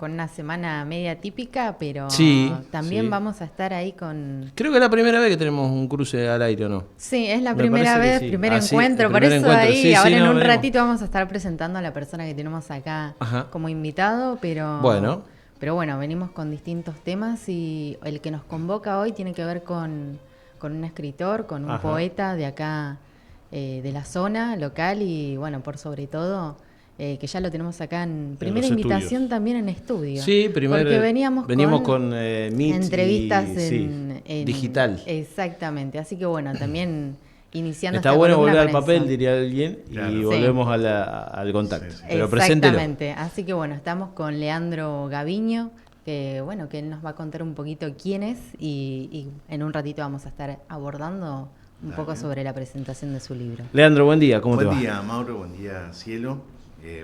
con una semana media típica, pero Sí, también sí. vamos a estar ahí con... Creo que es la primera vez que tenemos un cruce al aire, ¿o no? Sí, es la Me primera parece que vez, sí. primer Ah, sí, el encuentro, por primer eso encuentro. ahí Sí, ahora sí, en no, un venimos. ratito vamos a estar presentando a la persona que tenemos acá Ajá. como invitado, Bueno, pero bueno, venimos con distintos temas y el que nos convoca hoy tiene que ver con un escritor, con un ajá. poeta de acá, de la zona local y bueno, por sobre todo, que ya lo tenemos acá en En primera los invitación estudios. también en estudio, Sí, porque veníamos venimos con con Meet entrevistas y sí, digital. exactamente, así que bueno, también iniciando Está esta bueno columna volver con al papel, eso. diría alguien, y Claro, Sí, volvemos al sí, contacto. sí. Pero preséntelo. exactamente. Así que bueno, estamos con Leandro Gaviño, que bueno, que él nos va a contar un poquito quién es y en un ratito vamos a estar abordando un poco Dale. sobre la presentación de su libro. Leandro, buen día, ¿cómo te Buen va? día, Mauro, buen día, Cielo.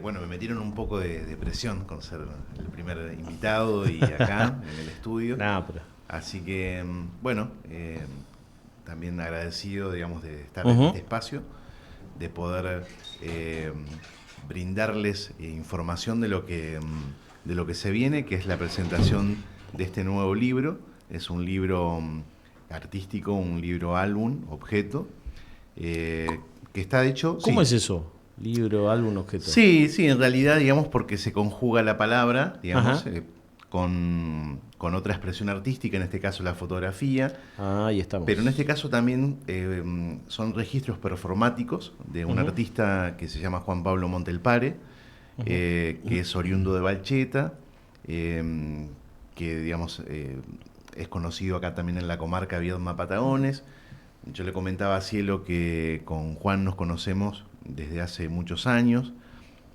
Bueno, me metieron un poco de presión con ser el primer invitado y acá en el estudio. Nada, pero. Así que, bueno, también agradecido, digamos, de estar en Ujú. este espacio, de poder brindarles información de lo que se viene, que es la presentación de este nuevo libro. Es un libro artístico, un libro álbum, objeto, que está hecho... ¿Cómo Sí, es eso? Libro, álbum, objeto. sí, sí, en realidad, digamos, porque se conjuga la palabra, digamos, Ajá. con otra expresión artística, en este caso la fotografía, Ah, ahí estamos. pero en este caso también son registros performáticos de un Ujú. artista que se llama Juan Pablo Montelpare, que es oriundo de Valcheta, que, digamos, es conocido acá también en la comarca Viedma Patagones. Yo le comentaba a Cielo que con Juan nos conocemos desde hace muchos años,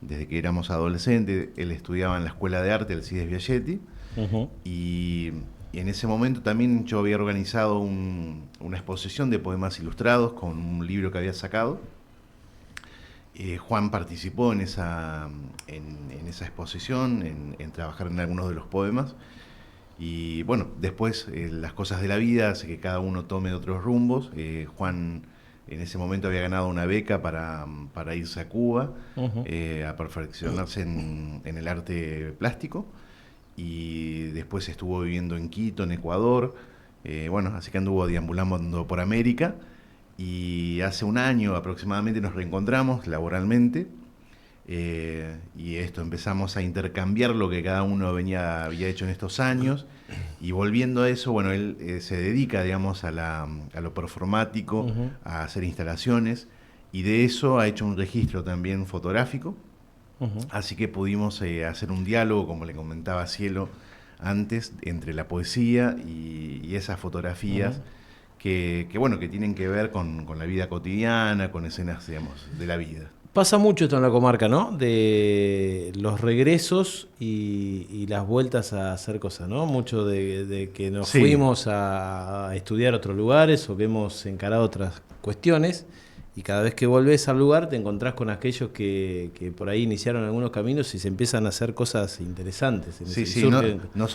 desde que éramos adolescentes. Él estudiaba en la Escuela de Arte, el CIDES Biagietti, Ujú. y en ese momento también yo había organizado una exposición de poemas ilustrados con un libro que había sacado. Juan participó en esa exposición, en trabajar en algunos de los poemas. Y bueno, después las cosas de la vida hace que cada uno tome otros rumbos. Juan en ese momento había ganado una beca para irse a Cuba, Ujú. a perfeccionarse en el arte plástico. Y después estuvo viviendo en Quito, en Ecuador. Bueno, así que anduvo deambulando por América. Y hace un año aproximadamente nos reencontramos laboralmente. Y esto, empezamos a intercambiar lo que cada uno había hecho en estos años, y volviendo a eso, bueno, él se dedica, digamos, a lo performático, Ujú. a hacer instalaciones, y de eso ha hecho un registro también fotográfico, Ujú. así que pudimos hacer un diálogo, como le comentaba Cielo antes, entre la poesía y esas Ujú. fotografías bueno, que tienen que ver con la vida cotidiana, con escenas, digamos, de la vida. Pasa mucho esto en la comarca, ¿no? De los regresos y las vueltas a hacer cosas, ¿no? Mucho de que nos Sí, fuimos a estudiar a otros lugares o que hemos encarado otras cuestiones, y cada vez que volvés al lugar te encontrás con aquellos que por ahí iniciaron algunos caminos y se empiezan a hacer cosas interesantes. sí, Y sí, no, surgen. no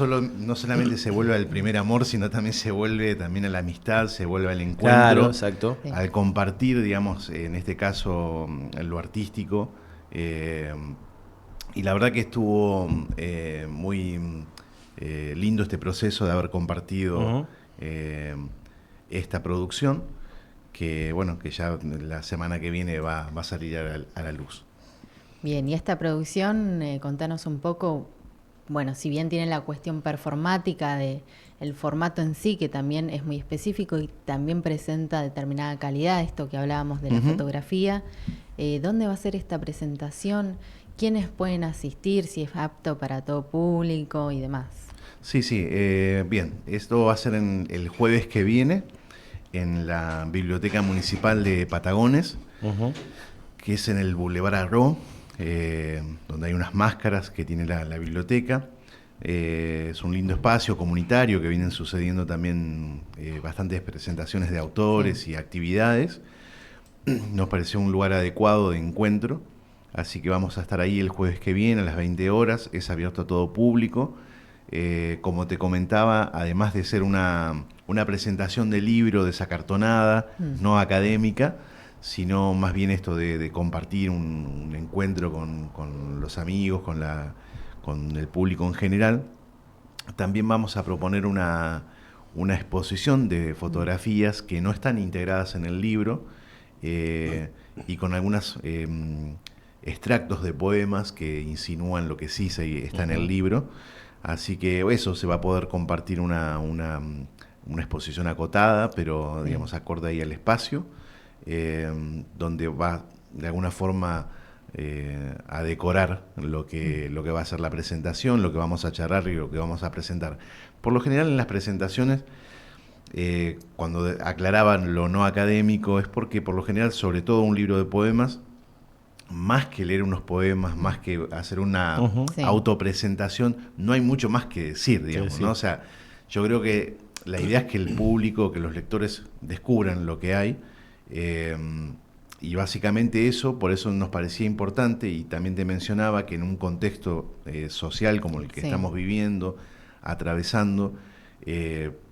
solamente se vuelve al primer amor, sino también se vuelve también a la amistad, se vuelve al Claro, encuentro, exacto. Sí. al compartir, digamos, en este caso, lo artístico. eh, y la verdad que estuvo muy lindo este proceso de haber compartido Ujú. eh, esta producción, que bueno, que ya la semana que viene va a salir a la luz. Bien, y esta producción, contanos un poco, bueno, si bien tiene la cuestión performática de el formato en sí, que también es muy específico y también presenta determinada calidad, esto que hablábamos de la Ujú. fotografía, ¿dónde va a ser esta presentación? ¿Quiénes pueden asistir? Si es apto para todo público y demás. Sí, sí, bien, esto va a ser el jueves que viene en la Biblioteca Municipal de Patagones, Ujú. que es en el Boulevard Arro, donde hay unas máscaras que tiene la biblioteca. Es un lindo espacio comunitario que vienen sucediendo también bastantes presentaciones de Sí. autores y actividades. Nos pareció un lugar adecuado de encuentro, así que vamos a estar ahí el jueves que viene a las 20 horas, es abierto a todo público. Como te comentaba, además de ser una presentación de libro desacartonada, Mm. no académica, sino más bien esto de compartir un encuentro con los amigos, con el público en general, también vamos a proponer una exposición de fotografías que no están integradas en el libro, y con algunos extractos de poemas que insinúan lo que sí está en el libro. Así que eso se va a poder compartir una exposición acotada, pero digamos acorde ahí al espacio, donde va de alguna forma a decorar lo que va a ser la presentación, lo que vamos a charlar y lo que vamos a presentar. Por lo general en las presentaciones, cuando aclaraban lo no académico, es porque por lo general, sobre todo un libro de poemas, más que leer unos poemas, más que hacer una autopresentación, no hay mucho más que decir, digamos, ¿no? O sea, yo creo que la idea es que el público, que los lectores descubran lo que hay, y básicamente eso, por eso nos parecía importante, y también te mencionaba que en un contexto social como el que estamos viviendo, atravesando,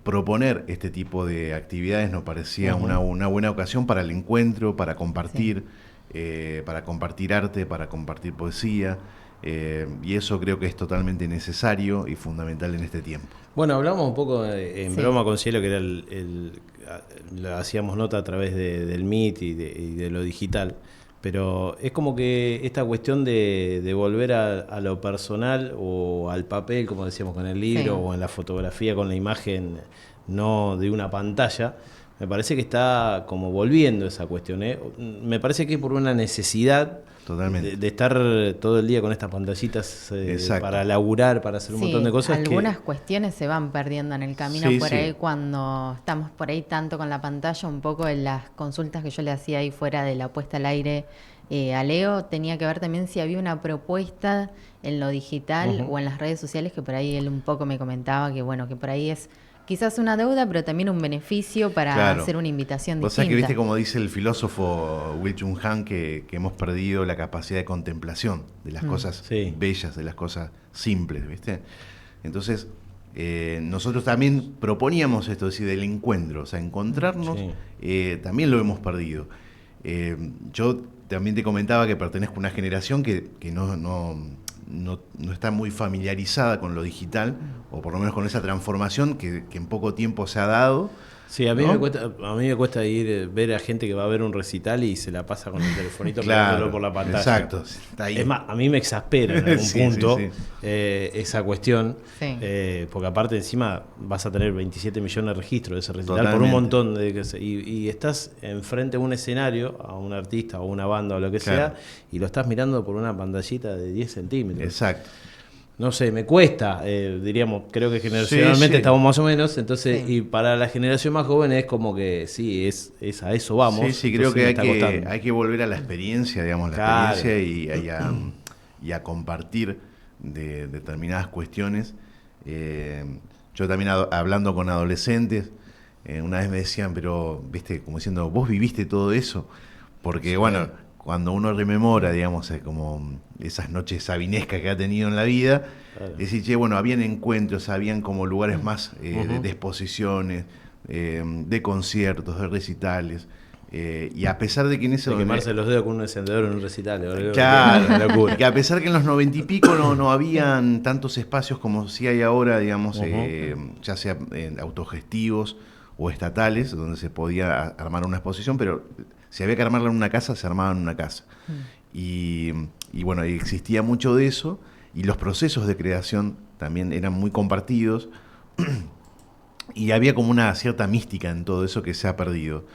proponer este tipo de actividades nos parecía una buena ocasión para el encuentro, para compartir, arte, para compartir poesía, y eso creo que es totalmente necesario y fundamental en este tiempo. Bueno, hablamos un poco en broma con Cielo, que era lo hacíamos nota a través del Meet y de lo digital, pero es como que esta cuestión de volver a lo personal o al papel, como decíamos con el libro, o en la fotografía con la imagen, no de una pantalla, me parece que está como volviendo esa cuestión, ¿eh? Me parece que es por una necesidad de estar todo el día con estas pantallitas para laburar, para hacer un montón de cosas. Algunas cuestiones se van perdiendo en el camino ahí cuando estamos por ahí tanto con la pantalla. Un poco en las consultas que yo le hacía ahí fuera de la puesta al aire a Leo, tenía que ver también si había una propuesta en lo digital o en las redes sociales, que por ahí él un poco me comentaba que bueno, que por ahí es quizás una deuda, pero también un beneficio para hacer una invitación distinta. Vos sabés que viste como dice el filósofo Will Jung Han, que hemos perdido la capacidad de contemplación de las cosas bellas, de las cosas simples, ¿viste? Entonces, nosotros también proponíamos esto, es decir, del encuentro, o sea, encontrarnos, también lo hemos perdido. Yo también te comentaba que pertenezco a una generación que no está muy familiarizada con lo digital, o por lo menos con esa transformación que en poco tiempo se ha dado. Sí, a mí me cuesta ver a gente que va a ver un recital y se la pasa con el telefonito mirándolo por la pantalla. Exacto. Está ahí. Es más, a mí me exaspera en algún punto esa cuestión, porque aparte encima vas a tener 27 millones de registros de ese recital por un montón y estás enfrente a un escenario, a un artista o una banda o lo que sea, y lo estás mirando por una pantallita de 10 centímetros. Exacto. No sé, me cuesta, diríamos, creo que generacionalmente estamos más o menos, entonces, y para la generación más joven es como que es a eso vamos. Sí, creo que hay que volver a la experiencia, digamos, experiencia y a compartir de determinadas cuestiones. Yo también hablando con adolescentes, una vez me decían, pero, viste, como diciendo, ¿vos viviste todo eso? Porque, bueno, cuando uno rememora, digamos, como esas noches sabinescas que ha tenido en la vida, decir, che, bueno, habían encuentros, habían como lugares más de exposiciones, de conciertos, de recitales, y a pesar de que en ese... De quemarse los dedos con un encendedor en un recital. Claro, que a pesar que en los 90 y pico no habían tantos espacios como sí hay ahora, digamos, ya sea autogestivos o estatales, donde se podía armar una exposición, pero si había que armarla en una casa, se armaba en una casa. Y bueno, existía mucho de eso, y los procesos de creación también eran muy compartidos, y había como una cierta mística en todo eso que se ha perdido.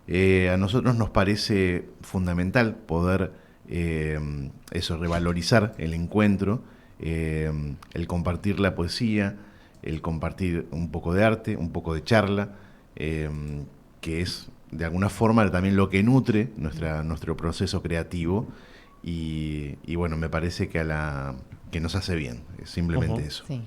A nosotros nos parece fundamental poder revalorizar el encuentro, el compartir la poesía, el compartir un poco de arte, un poco de charla, que es de alguna forma también lo que nutre nuestro proceso creativo, y bueno, me parece que nos hace bien, es simplemente eso. Sí.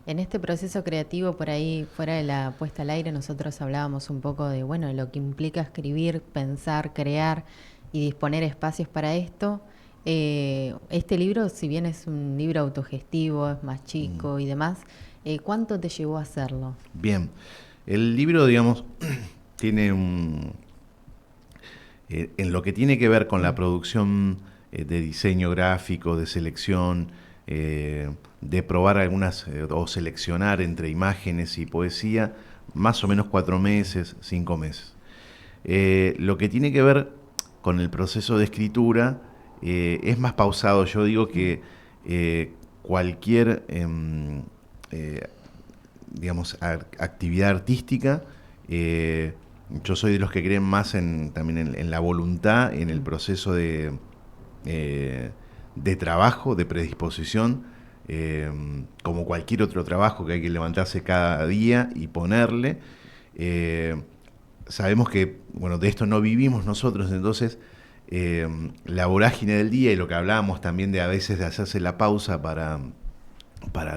En este proceso creativo, por ahí, fuera de la puesta al aire, nosotros hablábamos un poco de lo que implica escribir, pensar, crear y disponer espacios para esto. Este libro, si bien es un libro autogestivo, es más chico y demás, ¿cuánto te llevó a hacerlo? Bien, el libro, digamos, tiene en lo que tiene que ver con la producción de diseño gráfico, de selección, de probar algunas o seleccionar entre imágenes y poesía, más o menos 4 meses, 5 meses. Lo que tiene que ver con el proceso de escritura es más pausado. Yo digo que cualquier digamos, actividad artística, yo soy de los que creen más también en la voluntad, en el proceso de trabajo, de predisposición, como cualquier otro trabajo que hay que levantarse cada día y ponerle. Sabemos que, bueno, de esto no vivimos nosotros, entonces la vorágine del día y lo que hablábamos también de a veces de hacerse la pausa para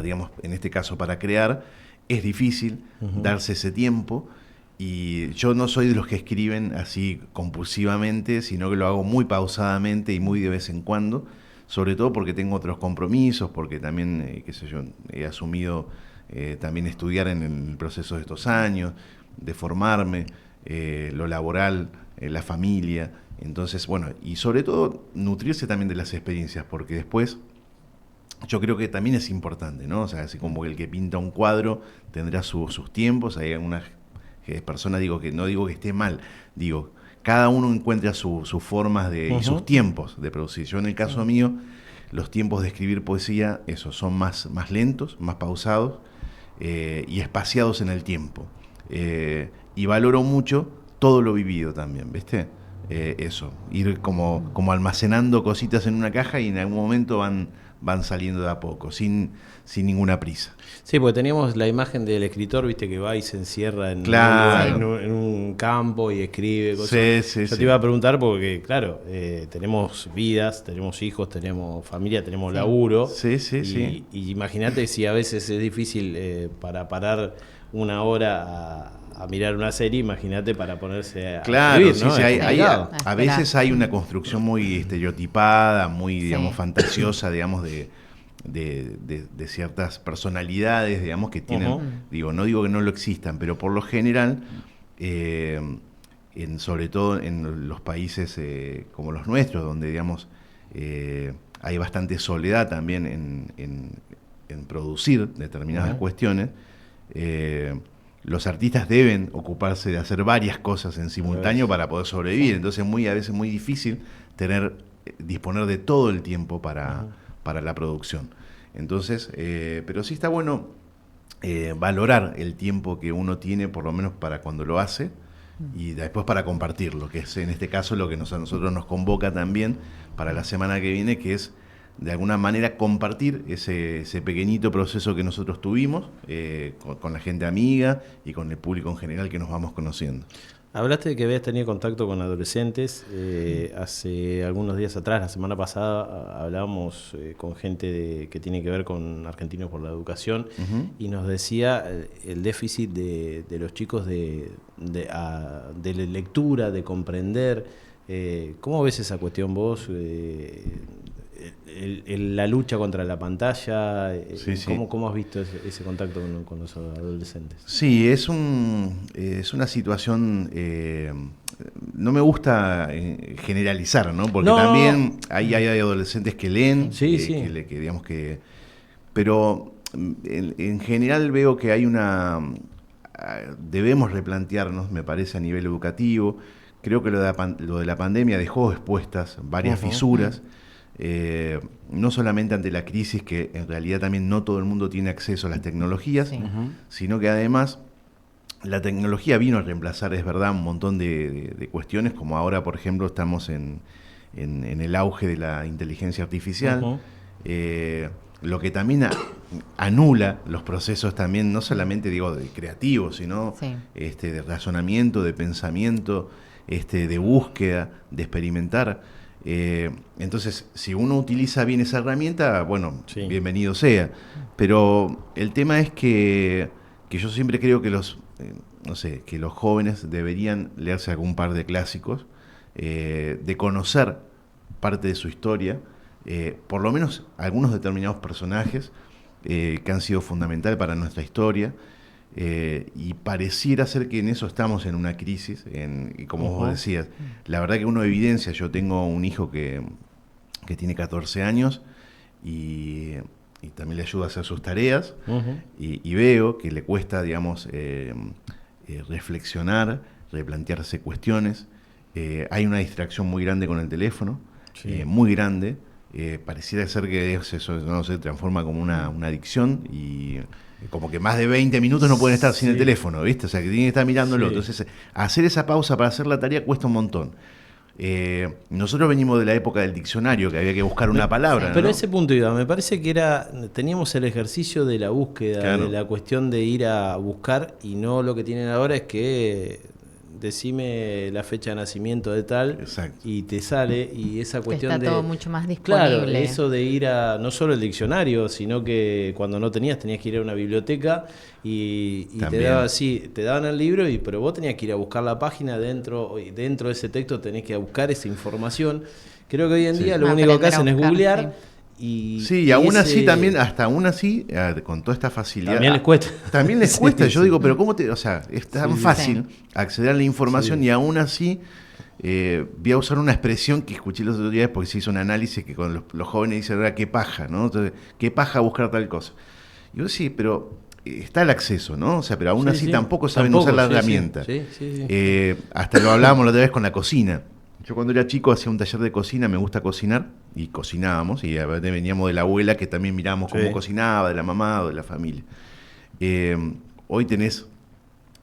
digamos, en este caso para crear, es difícil darse ese tiempo. Y yo no soy de los que escriben así compulsivamente, sino que lo hago muy pausadamente y muy de vez en cuando, sobre todo porque tengo otros compromisos, porque también, qué sé yo, he asumido también estudiar en el proceso de estos años, de formarme, lo laboral, la familia. Entonces, bueno, y sobre todo nutrirse también de las experiencias, porque después yo creo que también es importante, ¿no? O sea, así como el que pinta un cuadro tendrá sus tiempos, hay algunas personas, digo que no digo que esté mal, digo, cada uno encuentra sus formas y sus tiempos de producir. Yo en el caso mío, los tiempos de escribir poesía, esos son más lentos, más pausados y espaciados en el tiempo. Y valoro mucho todo lo vivido también, ¿viste? Eso, ir como almacenando cositas en una caja y en algún momento van saliendo de a poco, sin ninguna prisa. Sí, porque teníamos la imagen del escritor, viste, que va y se encierra en un campo y escribe cosas. Yo te iba a preguntar porque, claro, tenemos vidas, tenemos hijos, tenemos familia, tenemos laburo. Y imagínate si a veces es difícil para parar una hora a mirar una serie, imagínate para ponerse a escribir, ¿no? A veces hay una construcción muy estereotipada, muy, digamos, fantasiosa, digamos, de ciertas personalidades, digamos, que tienen, no digo que no lo existan, pero por lo general, sobre todo en los países como los nuestros, donde, digamos, hay bastante soledad también en producir determinadas cuestiones, los artistas deben ocuparse de hacer varias cosas en simultáneo para poder sobrevivir. Entonces a veces muy difícil disponer de todo el tiempo para la producción. Entonces, pero sí está bueno valorar el tiempo que uno tiene, por lo menos para cuando lo hace, y después para compartirlo, que es en este caso lo que a nosotros nos convoca también para la semana que viene, que es de alguna manera compartir ese pequeñito proceso que nosotros tuvimos con la gente amiga y con el público en general que nos vamos conociendo. Hablaste de que habías tenido contacto con adolescentes. Hace algunos días atrás, la semana pasada, hablábamos con gente que tiene que ver con Argentinos por la Educación y nos decía el déficit de los chicos de lectura, de comprender. ¿Cómo ves esa cuestión vos? La lucha contra la pantalla, ¿cómo has visto ese contacto con los adolescentes? Sí, es una situación, no me gusta generalizar, ¿no? Porque también hay adolescentes que leen, que digamos que, pero en general veo que debemos replantearnos, me parece, a nivel educativo. Creo que lo de la pandemia dejó expuestas varias fisuras. No solamente ante la crisis, que en realidad también no todo el mundo tiene acceso a las tecnologías, sino que además la tecnología vino a reemplazar, es verdad, un montón de cuestiones, como ahora, por ejemplo, estamos en el auge de la inteligencia artificial, lo que también anula los procesos también, no solamente de creativos, sino de razonamiento, de pensamiento, de búsqueda, de experimentar. Entonces, si uno utiliza bien esa herramienta, bueno, bienvenido sea. Pero el tema es que yo siempre creo que que los jóvenes deberían leerse algún par de clásicos, de conocer parte de su historia, por lo menos algunos determinados personajes que han sido fundamentales para nuestra historia. Y pareciera ser que en eso estamos en una crisis, y como vos decías, la verdad que uno evidencia, yo tengo un hijo que tiene 14 años y y también le ayudo a hacer sus tareas, y veo que le cuesta, digamos, reflexionar, replantearse cuestiones. Hay una distracción muy grande con el teléfono, muy grande. Pareciera ser que eso no se transforma como una adicción, y como que más de 20 minutos no pueden estar sin el teléfono, ¿viste? O sea, que tienen que estar mirándolo. Entonces, hacer esa pausa para hacer la tarea cuesta un montón. Nosotros venimos de la época del diccionario, que había que buscar una palabra. Pero ¿no? ese punto iba, me parece que teníamos el ejercicio de la búsqueda, de la cuestión de ir a buscar, y no lo que tienen ahora es que decime la fecha de nacimiento de tal. Exacto. Y te sale, y esa cuestión está de... todo mucho más disponible. Claro, eso de ir a no solo el diccionario, sino que cuando no tenías que ir a una biblioteca y te daban el libro, pero vos tenías que ir a buscar la página dentro de ese texto, tenés que buscar esa información. Creo que hoy en día lo único que hacen es googlear. Y aún así también, hasta aún así, con toda esta facilidad. También les cuesta. También les cuesta. Yo digo, pero ¿cómo o sea, es tan fácil acceder a la información, y aún así voy a usar una expresión que escuché los otros días porque se hizo un análisis que con los jóvenes dicen, ahora qué paja, ¿no? Entonces, qué paja buscar tal cosa. Y yo sí, pero está el acceso, ¿no? O sea, pero aún así tampoco saben usar la herramienta. Hasta lo hablábamos la otra vez con la cocina. Yo cuando era chico hacía un taller de cocina, me gusta cocinar, y cocinábamos, y a veces veníamos de la abuela, que también mirábamos cómo cocinaba, de la mamá o de la familia. Hoy tenés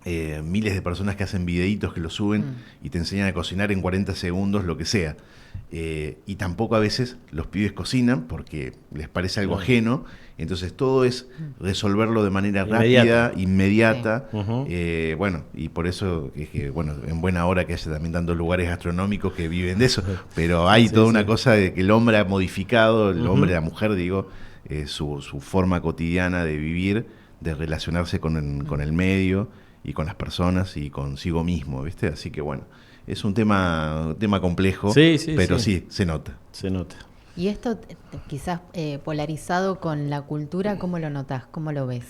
miles de personas que hacen videitos que lo suben y te enseñan a cocinar en 40 segundos, lo que sea. Y tampoco a veces los pibes cocinan porque les parece algo ajeno, entonces todo es resolverlo de manera rápida, inmediata. Bueno, y por eso en buena hora que haya también tantos lugares gastronómicos que viven de eso, pero hay toda una cosa de que el hombre ha modificado, el hombre, la mujer, digo, su forma cotidiana de vivir, de relacionarse con el medio y con las personas y consigo mismo, ¿viste? Así que bueno, es un tema complejo, pero sí, se nota. Se nota. Y esto quizás polarizado con la cultura, ¿cómo lo notás? ¿Cómo lo ves?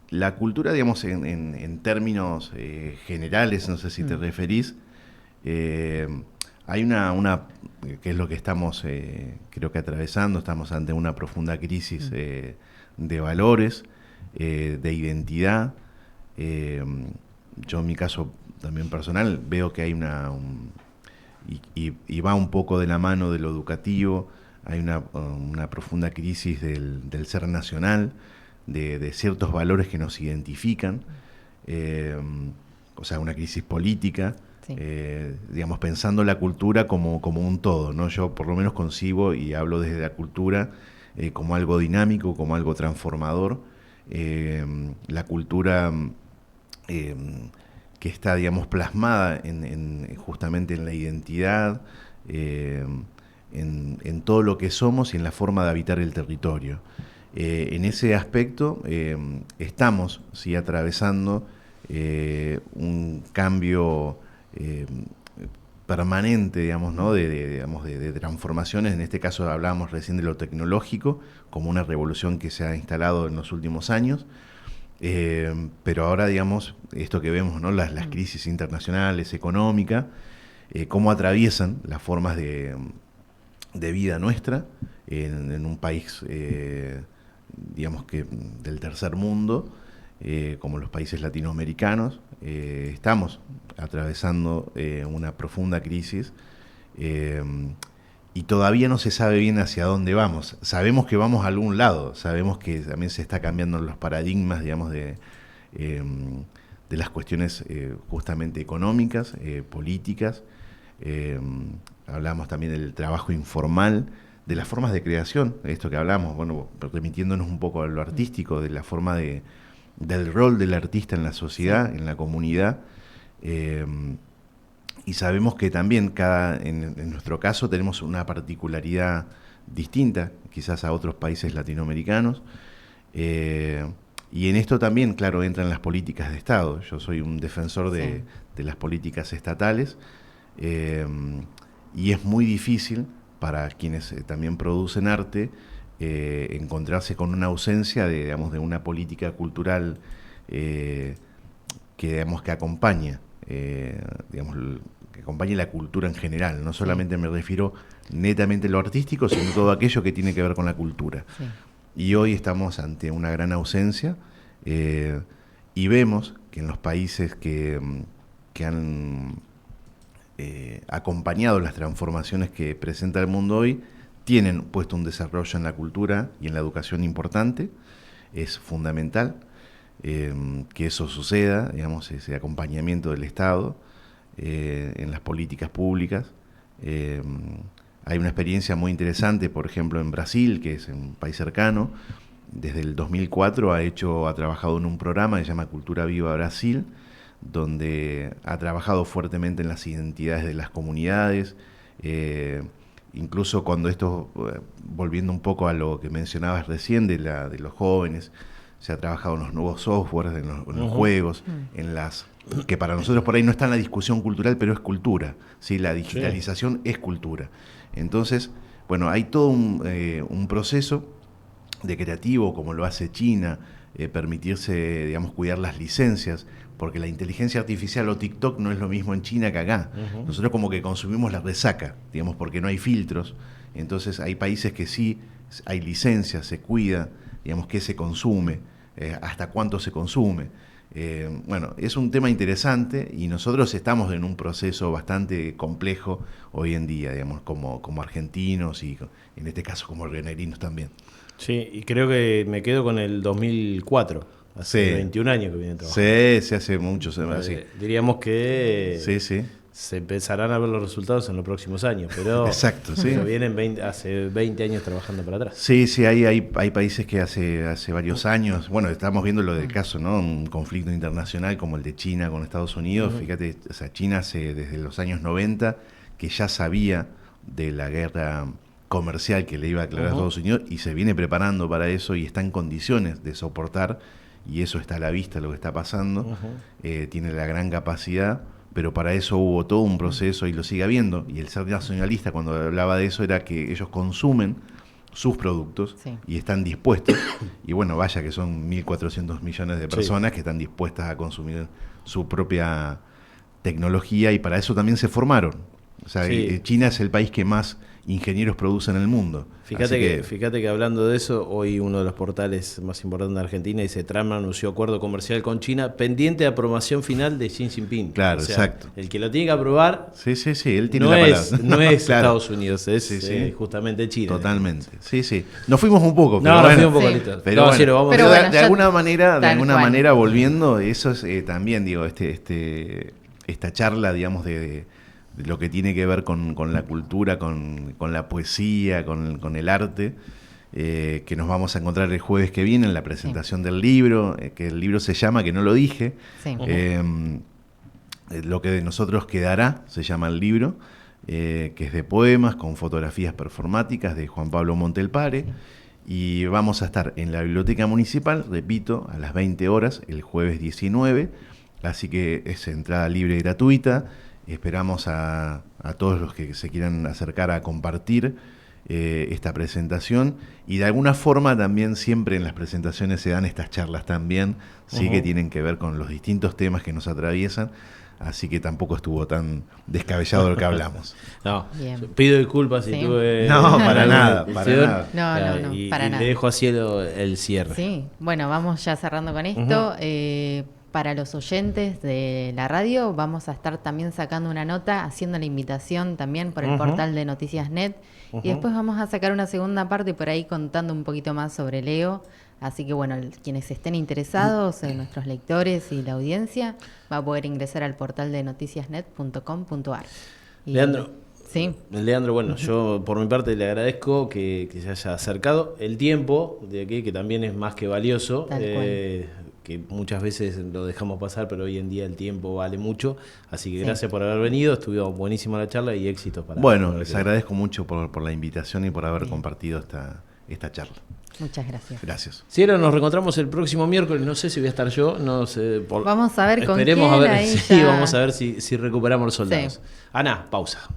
La cultura, digamos, en términos generales, no sé si te referís, hay una que es lo que estamos, creo que atravesando, estamos ante una profunda crisis de valores, de identidad. Yo en mi caso también personal veo que hay y va un poco de la mano de lo educativo, hay una profunda crisis del ser nacional, de ciertos valores que nos identifican, o sea, una crisis política, digamos, pensando la cultura como un todo, ¿no? Yo por lo menos concibo y hablo desde la cultura como algo dinámico, como algo transformador. La cultura que está, digamos, plasmada justamente en la identidad, en todo lo que somos y en la forma de habitar el territorio. En ese aspecto estamos atravesando un cambio permanente, digamos, ¿no? de transformaciones. En este caso hablábamos recién de lo tecnológico como una revolución que se ha instalado en los últimos años. Pero ahora, digamos, esto que vemos, ¿no? Las crisis internacionales, económicas, cómo atraviesan las formas de vida nuestra en un país, digamos que del tercer mundo, como los países latinoamericanos. Estamos atravesando una profunda crisis y todavía no se sabe bien hacia dónde vamos. Sabemos que vamos a algún lado, sabemos que también se está cambiando los paradigmas, digamos, de las cuestiones justamente económicas, políticas. Hablamos también del trabajo informal, de las formas de creación, esto que hablamos, bueno, remitiéndonos un poco a lo artístico, de la forma del rol del artista en la sociedad, en la comunidad. Y sabemos que también en nuestro caso tenemos una particularidad distinta, quizás a otros países latinoamericanos. Y en esto también, claro, entran las políticas de Estado. Yo soy un defensor de las políticas estatales. Y es muy difícil para quienes también producen arte encontrarse con una ausencia de una política cultural que acompaña que acompañe la cultura en general. No solamente me refiero netamente a lo artístico, sino todo aquello que tiene que ver con la cultura. Sí. Y hoy estamos ante una gran ausencia y vemos que en los países que han acompañado las transformaciones que presenta el mundo hoy, tienen puesto un desarrollo en la cultura y en la educación importante. Es fundamental que eso suceda, digamos, ese acompañamiento del Estado en las políticas públicas. Hay una experiencia muy interesante, por ejemplo, en Brasil, que es un país cercano. Desde el 2004 ha trabajado en un programa que se llama Cultura Viva Brasil, donde ha trabajado fuertemente en las identidades de las comunidades, incluso cuando esto, volviendo un poco a lo que mencionabas recién de los jóvenes, se ha trabajado en los nuevos softwares, en los juegos, en las que para nosotros por ahí no está en la discusión cultural, pero es cultura, ¿sí? La digitalización es cultura. Entonces, bueno, hay todo un proceso de creativo, como lo hace China, permitirse, digamos, cuidar las licencias, porque la inteligencia artificial o TikTok no es lo mismo en China que acá. Nosotros como que consumimos la resaca, digamos, porque no hay filtros. Entonces hay países que sí hay licencias, se cuida, digamos, qué se consume, hasta cuánto se consume. Bueno, es un tema interesante y nosotros estamos en un proceso bastante complejo hoy en día, digamos, como argentinos y en este caso como rionegrinos también. Sí, y creo que me quedo con el 2004. Hace 21 años que viene trabajando. Sí, se hace muchos. Diríamos que sí. Se empezarán a ver los resultados en los próximos años, pero, exacto, sí. Pero vienen hace 20 años trabajando para atrás. Sí, hay países que hace varios años, bueno, estamos viendo lo del caso, ¿no? Un conflicto internacional como el de China con Estados Unidos. Fíjate, o sea, China desde los años 90 que ya sabía de la guerra comercial que le iba a declarar a Estados Unidos y se viene preparando para eso y está en condiciones de soportar, y eso está a la vista lo que está pasando. Tiene la gran capacidad, pero para eso hubo todo un proceso y lo sigue habiendo. Y el ser nacionalista, cuando hablaba de eso, era que ellos consumen sus productos y están dispuestos, y bueno, vaya que son 1.400 millones de personas que están dispuestas a consumir su propia tecnología, y para eso también se formaron. O sea, China es el país que más ingenieros producen en el mundo. Fíjate que hablando de eso, hoy uno de los portales más importantes de Argentina dice: Trump anunció acuerdo comercial con China pendiente de aprobación final de Xi Jinping. Claro, o sea, exacto. El que lo tiene que aprobar él tiene no la palabra. No es claro. Estados Unidos, es justamente China. Totalmente. Sí. Nos fuimos un poco. Pero nos fuimos un poco listos. Pero bueno, de alguna manera, volviendo, eso es también, digo, esta charla, digamos, de lo que tiene que ver con la cultura, con la poesía, con el arte, que nos vamos a encontrar el jueves que viene en la presentación del libro, que el libro se llama, que no lo dije, Lo que de nosotros quedará, se llama el libro, que es de poemas con fotografías performáticas de Juan Pablo Montelpare, y vamos a estar en la Biblioteca Municipal, repito, a las 20 horas, el jueves 19, así que es entrada libre y gratuita. Esperamos a todos los que se quieran acercar a compartir esta presentación, y de alguna forma también siempre en las presentaciones se dan estas charlas también, sí, que tienen que ver con los distintos temas que nos atraviesan, así que tampoco estuvo tan descabellado lo que hablamos. No, pido disculpas si tuve... No, para nada. No, para nada. Le dejo así el cierre. Sí, bueno, vamos ya cerrando con esto. Para los oyentes de la radio vamos a estar también sacando una nota, haciendo la invitación también por el portal de Noticias.net, y después vamos a sacar una segunda parte por ahí contando un poquito más sobre Leo. Así que bueno, quienes estén interesados, nuestros lectores y la audiencia, va a poder ingresar al portal de noticiasnet.com.ar. Leandro, sí. Leandro, bueno, yo por mi parte le agradezco que se haya acercado el tiempo de aquí, que también es más que valioso, que muchas veces lo dejamos pasar, pero hoy en día el tiempo vale mucho, así que gracias por haber venido, estuvo buenísima la charla y éxitos para... Bueno, les agradezco mucho por la invitación y por haber compartido esta charla. Muchas gracias. Gracias. Si ahora nos reencontramos el próximo miércoles, no sé si voy a estar yo, no sé. Vamos a ver con quién Esperemos a ver, ahí sí, vamos a ver si recuperamos los soldados. Sí. Ana, pausa.